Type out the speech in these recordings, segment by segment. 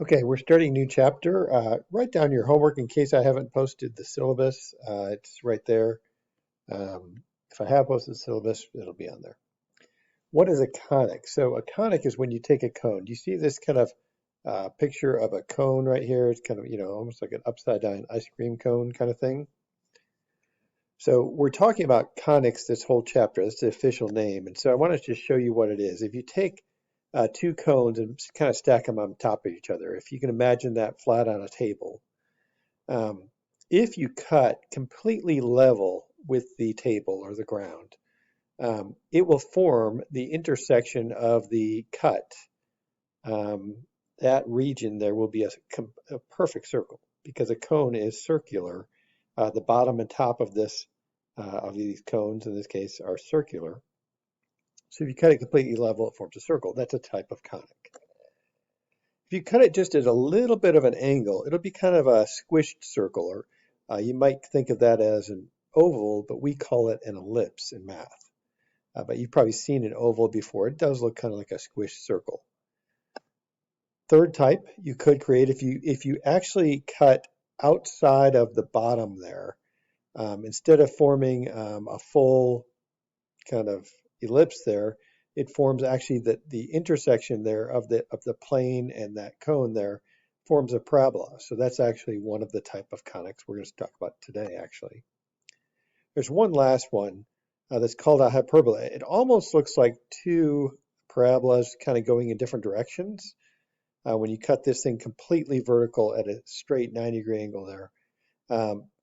Okay, we're starting a new chapter. Write down your homework in case I haven't posted the syllabus. It's right there. If I have posted the syllabus, it'll be on there. What is a conic? So a conic is when you take a cone. Do you see this kind of picture of a cone right here? It's kind of, almost like an upside down ice cream cone kind of thing. So we're talking about conics this whole chapter. That's the official name. And so I want to just show you what it is. If you take two cones and kind of stack them on top of each other, if you can imagine that flat on a table, um, if you cut completely level with the table or the ground, it will form the intersection of the cut. Um, that region there will be a perfect circle because a cone is circular. The bottom and top of this of these cones in this case are circular. So if you cut it completely level, it forms a circle. That's a type of conic. If you cut it just at a little bit of an angle, it'll be kind of a squished circle, or you might think of that as an oval, but we call it an ellipse in math. But you've probably seen an oval before. It does look kind of like a squished circle. Third type you could create if you actually cut outside of the bottom there, instead of forming a full kind of ellipse there, it forms actually the intersection there of the plane and that cone there forms a parabola. So that's actually one of the type of conics we're going to talk about today, actually. There's one last one that's called a hyperbola. It almost looks like two parabolas kind of going in different directions. When you cut this thing completely vertical at a straight 90-degree angle there.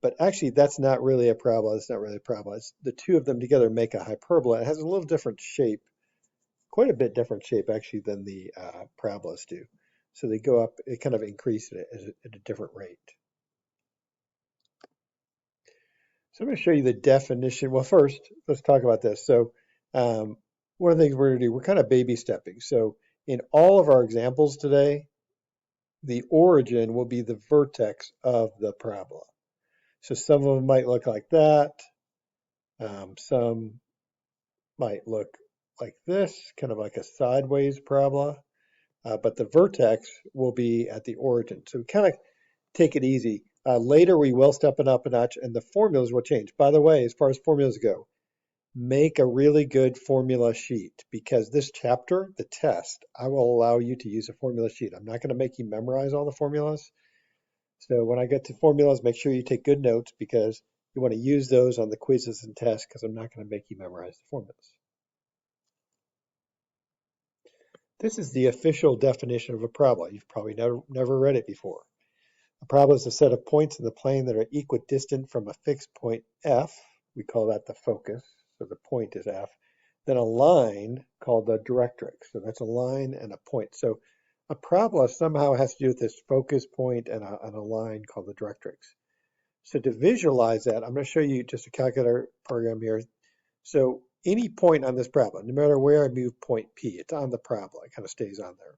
But actually, that's not really a parabola. It's not really a parabola. It's the two of them together make a hyperbola. It has a little different shape, quite a bit different shape actually than the parabolas do. So they go up, they kind of increase at a different rate. So I'm going to show you the definition. Well, first, let's talk about this. So one of the things we're going to do, we're kind of baby stepping. So in all of our examples today, the origin will be the vertex of the parabola. So some of them might look like that. Some might look like this, kind of like a sideways parabola. But the vertex will be at the origin. So kind of take it easy. Later, we will step it up a notch, and the formulas will change. By the way, as far as formulas go, make a really good formula sheet because this chapter, the test, I will allow you to use a formula sheet. I'm not going to make you memorize all the formulas. So when I get to formulas, make sure you take good notes because you want to use those on the quizzes and tests because I'm not going to make you memorize the formulas. This is the official definition of a parabola. You've probably never read it before. A parabola is a set of points in the plane that are equidistant from a fixed point F. We call that the focus, so the point is F. Then a line called the directrix. So that's a line and a point. So a parabola somehow has to do with this focus point and a line called the directrix. So to visualize that, I'm going to show you just a calculator program here. So any point on this parabola, no matter where I move point P, it's on the parabola. It kind of stays on there.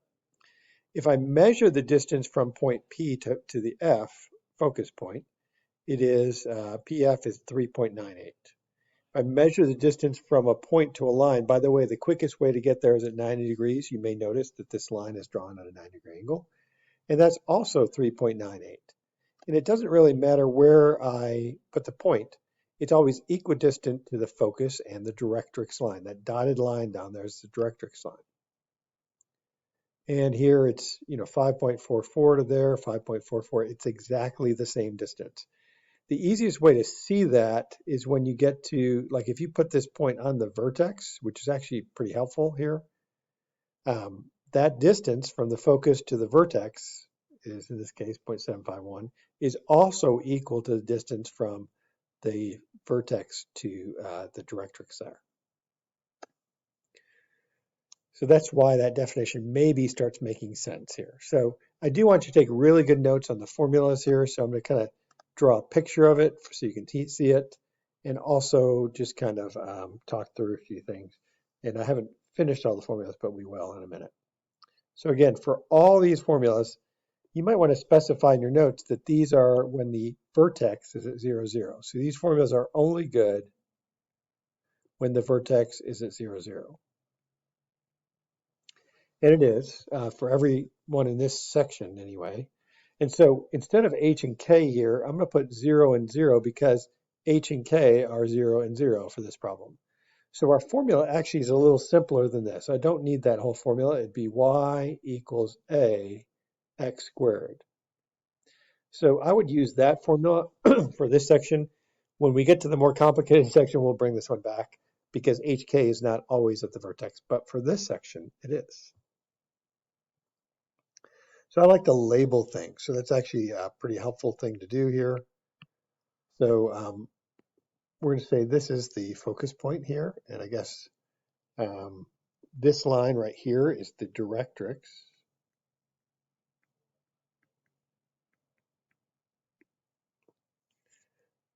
If I measure the distance from point P to the F focus point, it is PF is 3.98. If I measure the distance from a point to a line, by the way, the quickest way to get there is at 90 degrees. You may notice that this line is drawn at a 90-degree angle, and that's also 3.98. And it doesn't really matter where I put the point. It's always equidistant to the focus and the directrix line. That dotted line down there is the directrix line. And here it's 5.44 to there, 5.44. It's exactly the same distance. The easiest way to see that is when you get to, like if you put this point on the vertex, which is actually pretty helpful here, that distance from the focus to the vertex is in this case 0.751, is also equal to the distance from the vertex to the directrix there. So that's why that definition maybe starts making sense here. So I do want you to take really good notes on the formulas here. So I'm going to kind of draw a picture of it so you can see it, and also just kind of talk through a few things. And I haven't finished all the formulas, but we will in a minute. So again, for all these formulas, you might want to specify in your notes that these are when the vertex is at 0, 0. So these formulas are only good when the vertex is at 0, 0. And it is for every one in this section anyway. And so instead of h and k here, I'm going to put 0 and 0 because h and k are 0 and 0 for this problem. So our formula actually is a little simpler than this. I don't need that whole formula. It'd be y equals a x squared. So I would use that formula for this section. When we get to the more complicated section, we'll bring this one back because hk is not always at the vertex, but for this section, it is. So I like to label things. So that's actually a pretty helpful thing to do here. So we're going to say this is the focus point here. And I guess this line right here is the directrix.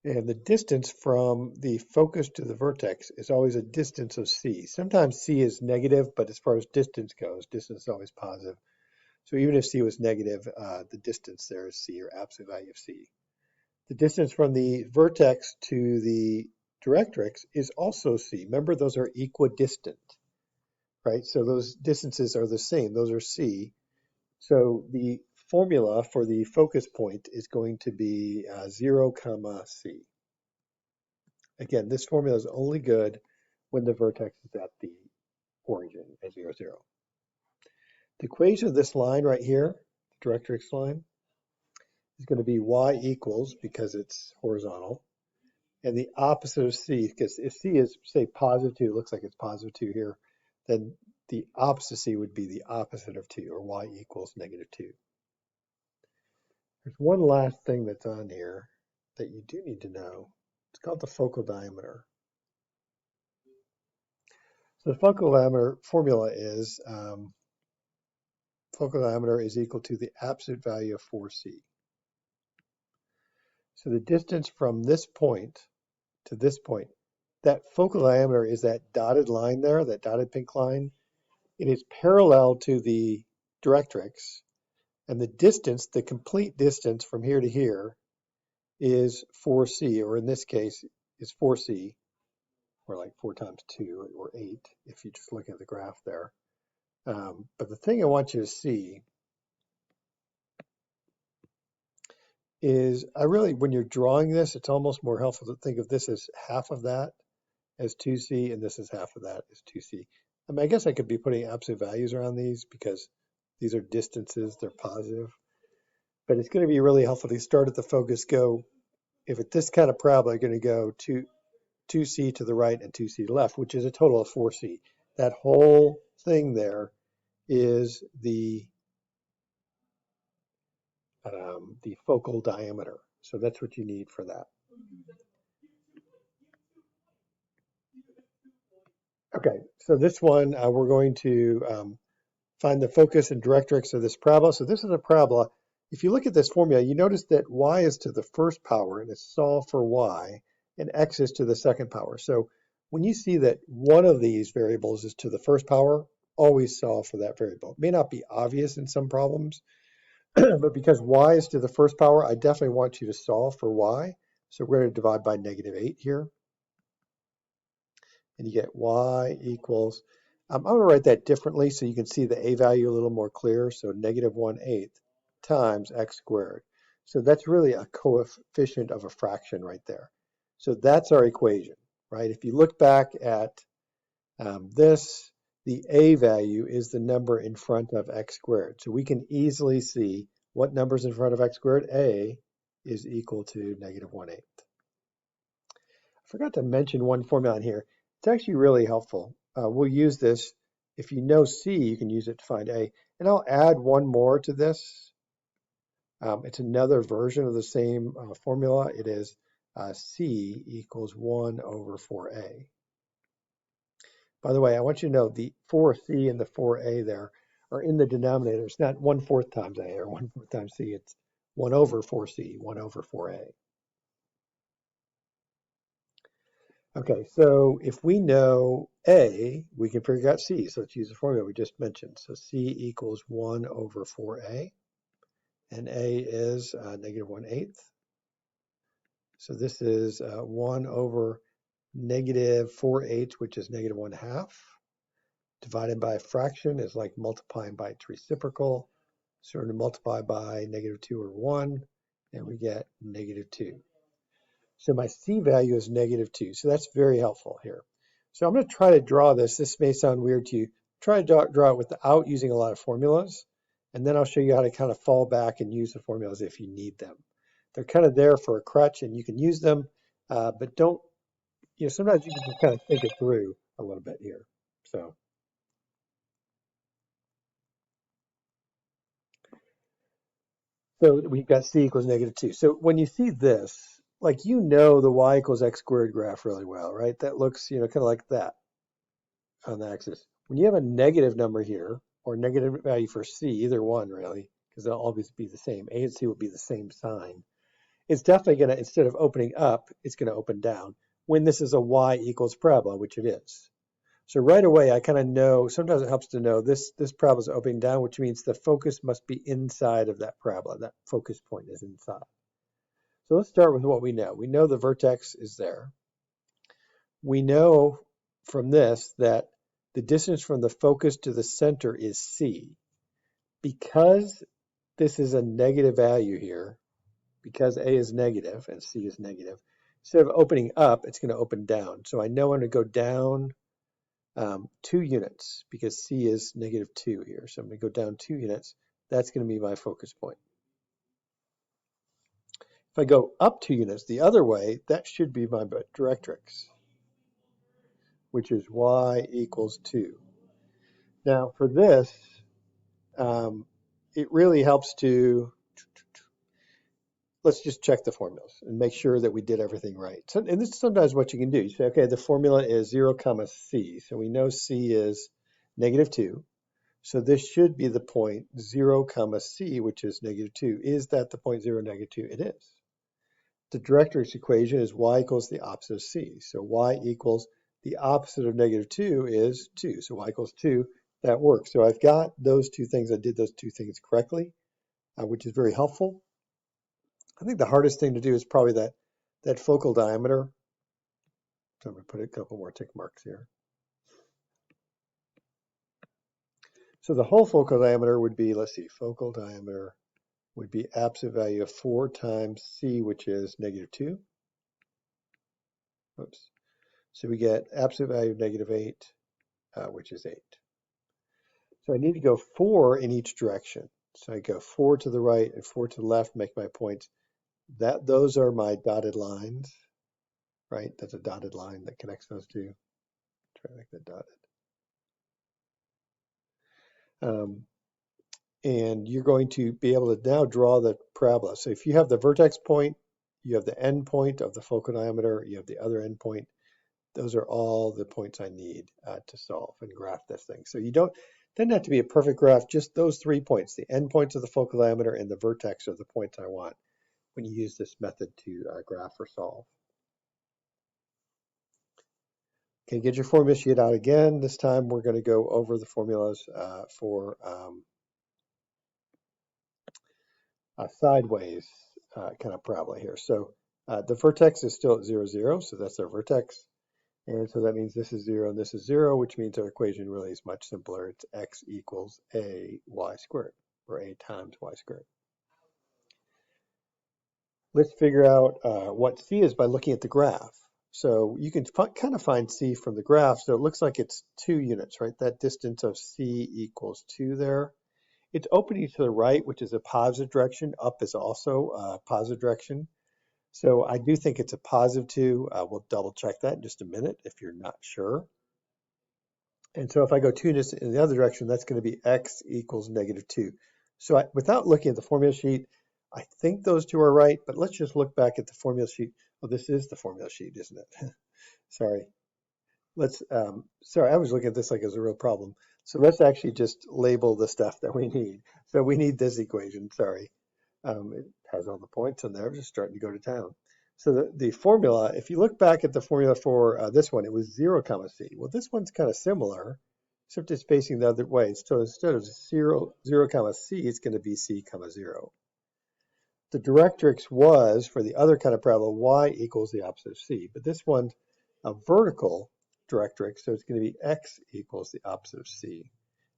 And the distance from the focus to the vertex is always a distance of c. Sometimes c is negative, but as far as distance goes, distance is always positive. So even if c was negative, the distance there is c, or absolute value of c. The distance from the vertex to the directrix is also c. Remember, those are equidistant, right? So those distances are the same. Those are c. So the formula for the focus point is going to be 0, comma c. Again, this formula is only good when the vertex is at the origin at 0, 0. The equation of this line right here, the directrix line, is going to be y equals, because it's horizontal, and the opposite of c, because if c is, say, positive 2, it looks like it's positive 2 here, then the opposite of c would be the opposite of 2, or y equals negative 2. There's one last thing that's on here that you do need to know. It's called the focal diameter. So the focal diameter formula is focal diameter is equal to the absolute value of 4c. So the distance from this point to this point, that focal diameter is that dotted line there, that dotted pink line. It is parallel to the directrix, and the distance, the complete distance from here to here, is 4c, or in this case, is 4c, or like 4 times 2, or 8, if you just look at the graph there. But the thing I want you to see is when you're drawing this, it's almost more helpful to think of this as half of that as 2c, and this is half of that as 2c. I mean, I guess I could be putting absolute values around these because these are distances, they're positive. But it's going to be really helpful to start at the focus, go, if it's this kind of parabola, you're going to go 2c to the right and 2c to the left, which is a total of 4c. That whole thing there is the focal diameter. So that's what you need for that. Okay, so this one, we're going to find the focus and directrix of this parabola. So this is a parabola. If you look at this formula, you notice that y is to the first power, and it's solve for y, and x is to the second power. So when you see that one of these variables is to the first power, always solve for that variable. It may not be obvious in some problems, but because y is to the first power, I definitely want you to solve for y. So we're going to divide by -8 here. And you get y equals, I'm going to write that differently so you can see the a value a little more clear. So -1/8 times x squared. So that's really a coefficient of a fraction right there. So that's our equation, right? If you look back at this, the a value is the number in front of x squared. So we can easily see what number's in front of x squared. A is equal to -1/8. I forgot to mention one formula on here. It's actually really helpful. We'll use this. If you know C, you can use it to find A. And I'll add one more to this. It's another version of the same formula. It is C equals 1 over 4A. By the way, I want you to know the 4C and the 4A there are in the denominator. It's not 1/4 times A or 1/4 times C. It's 1 over 4C, 1 over 4A. Okay, so if we know A, we can figure out C. So let's use the formula we just mentioned. So C equals 1 over 4A, and A is -1/8. So this is 1 over -4/8, which is -1/2, Divided by a fraction is like multiplying by its reciprocal. So we're going to multiply by -2 or 1, and we get -2. So my C value is -2. So that's very helpful here. So I'm going to try to draw this. This may sound weird to you. Try to draw it without using a lot of formulas. And then I'll show you how to kind of fall back and use the formulas if you need them. They're kind of there for a crutch and you can use them, but don't, sometimes you can just kind of think it through a little bit here. So we've got C equals -2. So when you see this, like the y equals x squared graph really well, right? That looks, kind of like that on the axis. When you have a negative number here, or negative value for C, either one really, because they'll always be the same. A and C will be the same sign. It's definitely going to, instead of opening up, it's going to open down when this is a y equals parabola, which it is. So right away, I kind of know, sometimes it helps to know this parabola is opening down, which means the focus must be inside of that parabola. That focus point is inside. So let's start with what we know. We know the vertex is there. We know from this that the distance from the focus to the center is C. Because this is a negative value here, because A is negative and C is negative, instead of opening up, it's going to open down. So I know I'm going to go down 2 units because C is -2 here. So I'm going to go down 2 units. That's going to be my focus point. If I go up 2 units the other way, that should be my directrix, which is y equals 2. Now for this, it really helps to, let's just check the formulas and make sure that we did everything right. So, and this is sometimes what you can do. You say, okay, the formula is 0, C. So we know C is -2. So this should be the point 0, C, which is -2. Is that the point 0, -2? It is. The directrix equation is y equals the opposite of C. So y equals the opposite of -2 is 2. So y equals 2. That works. So I've got those two things. I did those two things correctly, which is very helpful. I think the hardest thing to do is probably that focal diameter. So I'm going to put a couple more tick marks here. So the whole focal diameter would be, let's see, focal diameter would be absolute value of 4 times C, which is -2. Oops. So we get absolute value of -8, which is 8. So I need to go 4 in each direction. So I go 4 to the right and 4 to the left, make my points. Those are my dotted lines, right? That's a dotted line that connects those two. Try to make that dotted. And you're going to be able to now draw the parabola. So if you have the vertex point, you have the end point of the focal diameter, you have the other end point. Those are all the points I need to solve and graph this thing. So doesn't have to be a perfect graph, just those 3 points, the end points of the focal diameter and the vertex are the points I want when you use this method to graph or solve. Okay, get your formula sheet out again. This time we're going to go over the formulas for a sideways kind of parabola here. So the vertex is still at 0, 0, so that's our vertex. And so that means this is 0 and this is 0, which means our equation really is much simpler. It's x equals a y squared, or a times y squared. Let's figure out what C is by looking at the graph. So you can kind of find C from the graph. So it looks like it's 2 units, right? That distance of C equals 2 there. It's opening to the right, which is a positive direction. Up is also a positive direction. So I do think it's a positive 2. We'll double check that in just a minute if you're not sure. And so if I go 2 units in the other direction, that's going to be x equals -2. So without looking at the formula sheet, I think those two are right, but let's just look back at the formula sheet. Oh, this is the formula sheet, isn't it? Sorry. Sorry, I was looking at this like it was a real problem. So let's actually just label the stuff that we need. So we need this equation, sorry. It has all the points in there, just starting to go to town. So the formula, if you look back at the formula for this one, it was 0, C. Well, this one's kind of similar, except it's facing the other way. So instead of 0, C, it's going to be C, 0. The directrix was, for the other kind of parabola, y equals the opposite of C. But this one's a vertical directrix, so it's going to be x equals the opposite of c.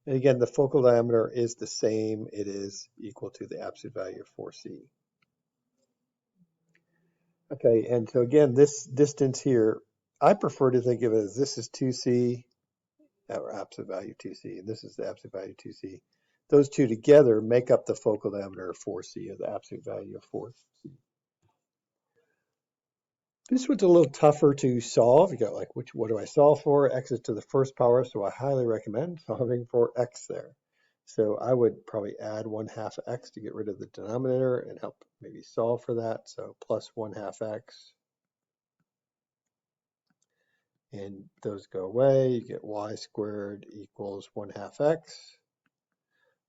And again, the focal diameter is the same. It is equal to the absolute value of 4c. Okay, and so again, this distance here, I prefer to think of it as this is 2c, or absolute value 2c, and this is the absolute value 2c. Those two together make up the focal diameter of 4c, or the absolute value of 4c. This one's a little tougher to solve. You got like, what do I solve for? X is to the first power, so I highly recommend solving for x there. So I would probably add 1/2 x to get rid of the denominator and help maybe solve for that. So plus 1/2 x. And those go away. You get y squared equals 1/2 x.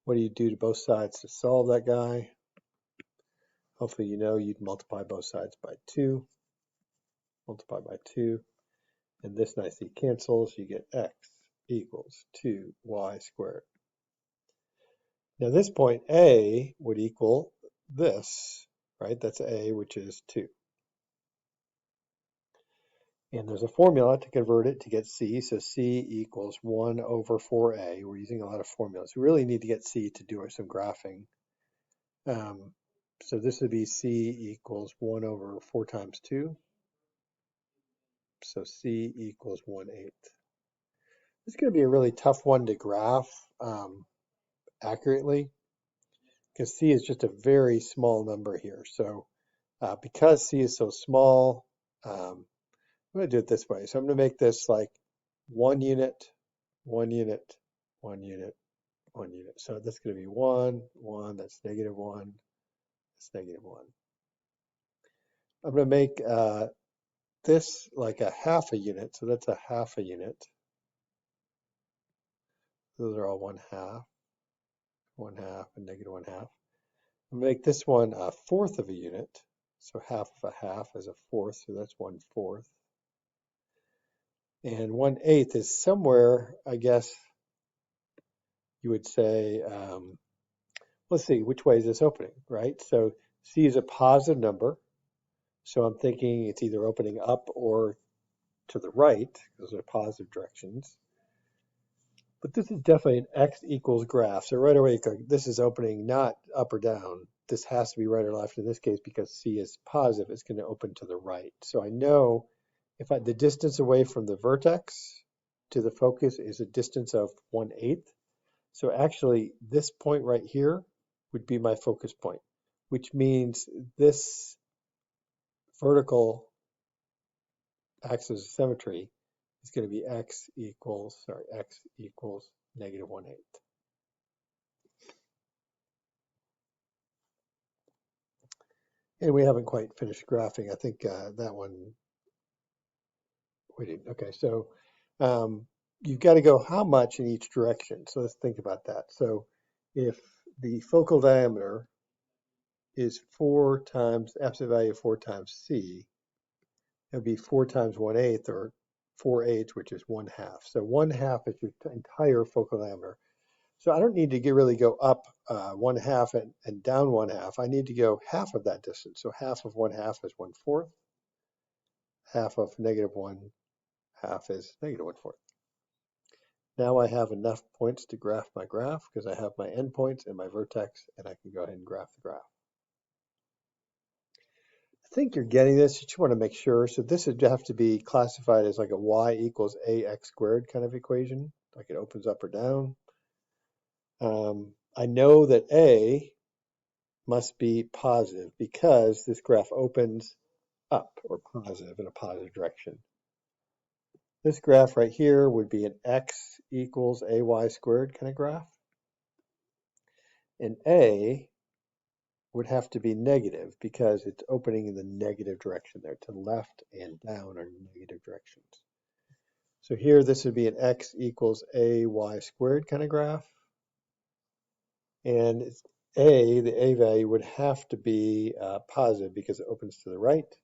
What do you do to both sides to solve that guy? Hopefully you know you'd multiply both sides by 2. Multiply by 2. And this nicely cancels. You get x equals 2y squared. Now this point a would equal this, right? That's a, which is 2. And there's a formula to convert it to get c. So c equals 1 over 4a. We're using a lot of formulas. We really need to get c to do some graphing. So this would be c equals 1 over 4 times 2. So c equals 1/8. It's going to be a really tough one to graph accurately, because c is just a very small number here. So because c is so small, I'm going to do it this way. So I'm going to make this like 1 unit, 1 unit, 1 unit, 1 unit. So that's going to be 1, 1, that's -1, that's -1. I'm going to make this like a 1/2 a unit. So that's a 1/2 a unit. Those are all 1/2, 1/2, and -1/2. I'm going to make this one a 1/4 of a unit. So 1/2 of a 1/2 is a 1/4, so that's 1/4. And 1/8 is somewhere, I guess you would say, let's see, which way is this opening, right? So c is a positive number. So I'm thinking it's either opening up or to the right. Those are positive directions. But this is definitely an x equals graph. So right away, this is opening not up or down. This has to be right or left in this case, because c is positive, it's going to open to the right. So I know if the distance away from the vertex to the focus is a distance of 1/8. So actually this point right here would be my focus point, which means this vertical axis of symmetry is going to be x equals -1/8. And we haven't quite finished graphing. I think that one, we didn't. Okay, so you've got to go how much in each direction. So let's think about that. So if the focal diameter is 4 times, absolute value of 4 times c, it would be 4 times 1/8, or 4/8, which is 1/2. So 1/2 is your entire focal diameter. So I don't need to really go up 1/2 and down 1/2. I need to go half of that distance. So half of 1/2 is 1/4. Half of -1/2 is -1/4. Now I have enough points to graph my graph, because I have my endpoints and my vertex, and I can go ahead and graph the graph. I think you're getting this. You just want to make sure. So this would have to be classified as like a y equals ax squared kind of equation, like it opens up or down. I know that a must be positive because this graph opens up, or positive, in a positive direction. This graph right here would be an x equals ay squared kind of graph. And a would have to be negative because it's opening in the negative direction there. To the left and down are negative directions. So here this would be an x equals ay squared kind of graph. And the a value would have to be positive because it opens to the right.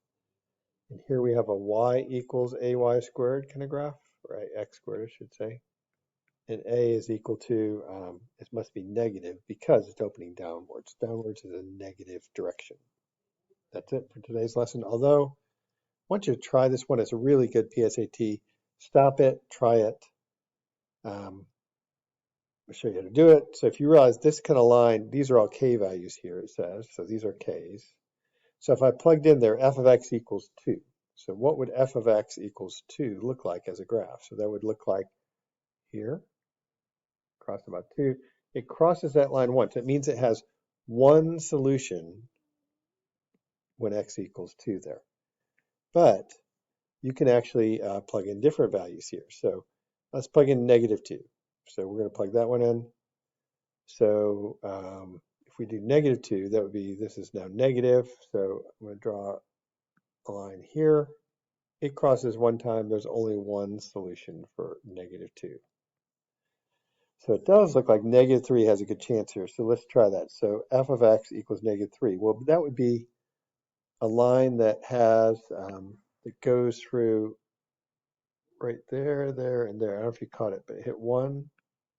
And here we have a y equals ay squared kind of graph, or x squared, I should say. And a is equal to, it must be negative because it's opening downwards. Downwards is a negative direction. That's it for today's lesson. Although, I want you to try this one. It's a really good PSAT stop it, try it. I'll show you how to do it. So if you realize this kind of line, these are all k values here, it says. So these are k's. So if I plugged in there f of x equals 2, so what would f of x equals 2 look like as a graph? So that would look like here, cross about 2. It crosses that line once. It means it has one solution when x equals 2 there. But you can actually plug in different values here. So let's plug in -2. So we're going to plug that one in. So if we do -2, that would be, this is now negative. So I'm going to draw a line here. It crosses one time. There's only one solution for -2. So it does look like -3 has a good chance here. So let's try that. So f of x equals -3. Well, that would be a line that has, that goes through right there, there, and there. I don't know if you caught it, but it hit 1,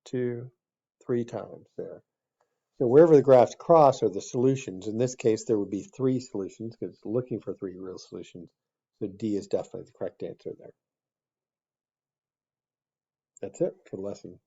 2, 3 times there. So wherever the graphs cross are the solutions. In this case, there would be 3 solutions because it's looking for 3 real solutions. So D is definitely the correct answer there. That's it for the lesson.